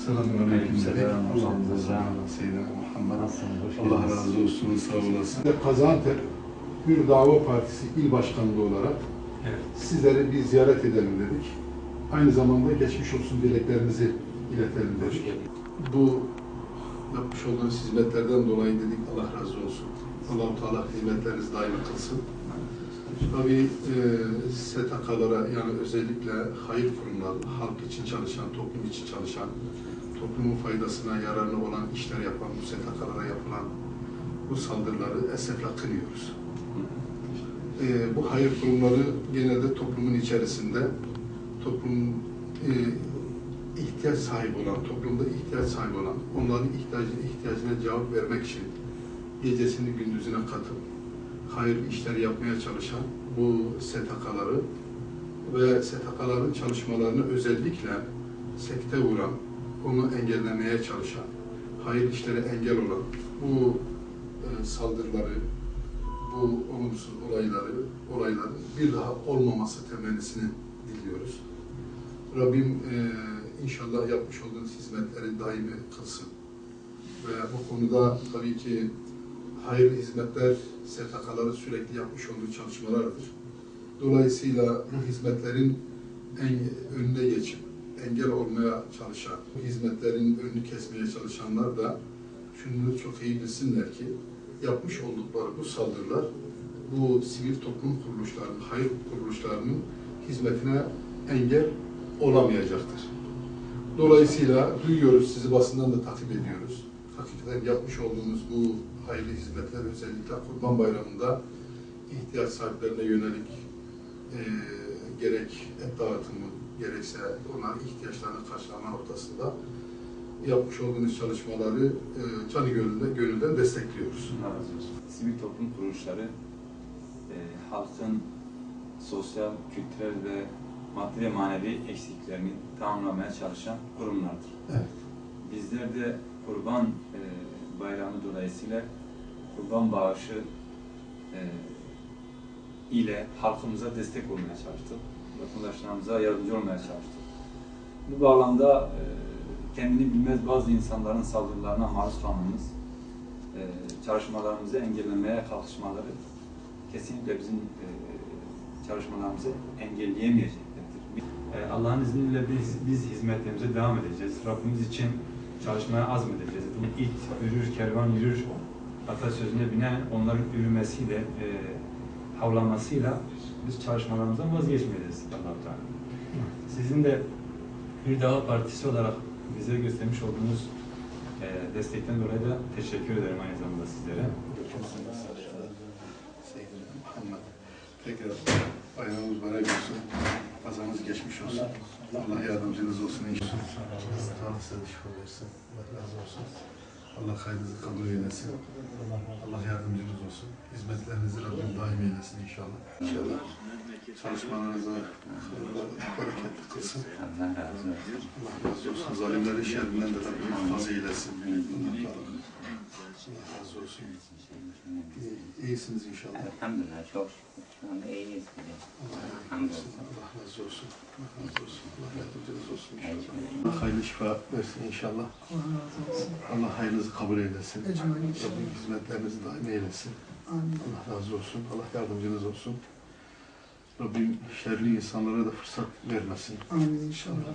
Selamünaleyküm. Allah razı olsun, sağ olasın. Gaziantep Hür Dava Partisi İl Başkanlığı olarak sizleri bir ziyaret edelim dedik. Aynı zamanda geçmiş olsun dileklerimizi iletelim dedik. Bu yapmış olduğunuz hizmetlerden dolayı dedik Allah razı olsun. Allah-u Teala hizmetlerinizi daim kılsın. Tabii STK'lara yani özellikle hayır kurumları, halk için çalışan, toplum için çalışan, toplumun faydasına, yararına olan işler yapan bu STK'lara yapılan bu saldırıları esefle kınıyoruz. Bu hayır kurumları genelde toplumun içerisinde toplumun ihtiyaç sahibi olan, toplumda ihtiyaç sahibi olan, onların ihtiyacına cevap vermek için gecesini gündüzüne katıp hayır işleri yapmaya çalışan bu STK'ları ve STK'ların çalışmalarını özellikle sekte vuran, onu engellemeye çalışan, hayır işlere engel olan bu saldırıları, bu olumsuz olayların bir daha olmaması temennisini diliyoruz. Rabbim inşallah yapmış olduğunuz hizmetleri daimi kılsın. Ve bu konuda tabii ki hayırlı hizmetler STK'ların sürekli yapmış olduğu çalışmalardır. Dolayısıyla bu hizmetlerin önüne geçip engel olmaya çalışan, bu hizmetlerin önünü kesmeye çalışanlar da şunu çok iyi bilsinler ki yapmış oldukları bu saldırılar bu sivil toplum kuruluşlarının, hayır kuruluşlarının hizmetine engel olamayacaktır. Dolayısıyla duyuyoruz, sizi basından da takip ediyoruz. Hakikaten yapmış olduğunuz bu hayırlı hizmetler özellikle Kurban Bayramı'nda ihtiyaç sahiplerine yönelik gerek et dağıtımı, gerekse onların ihtiyaçlarını karşılama noktasında yapmış olduğunuz çalışmaları canı gönülden destekliyoruz. Sivil toplum kuruluşları halkın sosyal, kültürel ve maddi ve manevi eksiklerini tamamlamaya çalışan kurumlardır. Evet. Bizler de Kurban Bayramı dolayısıyla kurban bağışı ile halkımıza destek olmaya çalıştık. Vatandaşlarımıza yardımcı olmaya çalıştık. Bu bağlamda kendini bilmez bazı insanların saldırılarına maruz kalmamız, çalışmalarımızı engellemeye kalkışmaları kesinlikle bizim çalışmalarımızı engelleyemeyeceklerdir. Allah'ın izniyle biz hizmetlerimize devam edeceğiz. Rabbimiz için çalışmaya azmedeceğiz. Bu it yürür, kervan yürür atasözüne binen onların yürümesiyle, havlamasıyla biz çalışmalarımızdan vazgeçmeyeceğiz Allah-u Teala. Sizin de Hür Dava Partisi olarak bize göstermiş olduğunuz destekten dolayı da teşekkür ederim aynı zamanda sizlere. Tekrar bayramımız mübarek olsun. Kazanız geçmiş olsun. Allah yardımcınız olsun inşallah. Allah size şifa versin. Allah razı olsun. Allah hayrınızı kabul eylesin. Allah yardımcınız olsun. Hizmetlerinizi Rabbim daim eylesin inşallah. İnşallah çalışmalarınıza bereketli kılsın. Allah razı olsun. Allah razı olsun. Zalimlerin şerrinden de Rabbim muhafaza eylesin. Allah razı olsun. İyisiniz inşallah. Elhamdülillah, çok şu anda iyiyiz. Allah razı olsun. Allah razı olsun. Allah yardımcınız olsun inşallah. Allah hayırlı şifa versin inşallah. Allah razı olsun. Allah hayırınızı kabul eylesin. Ecmaîn inşallah. Rabbim hizmetlerinizi daim eylesin. Amin. Allah razı olsun. Allah yardımcınız olsun. Rabbim şerli insanlara da fırsat vermesin. Amin inşallah.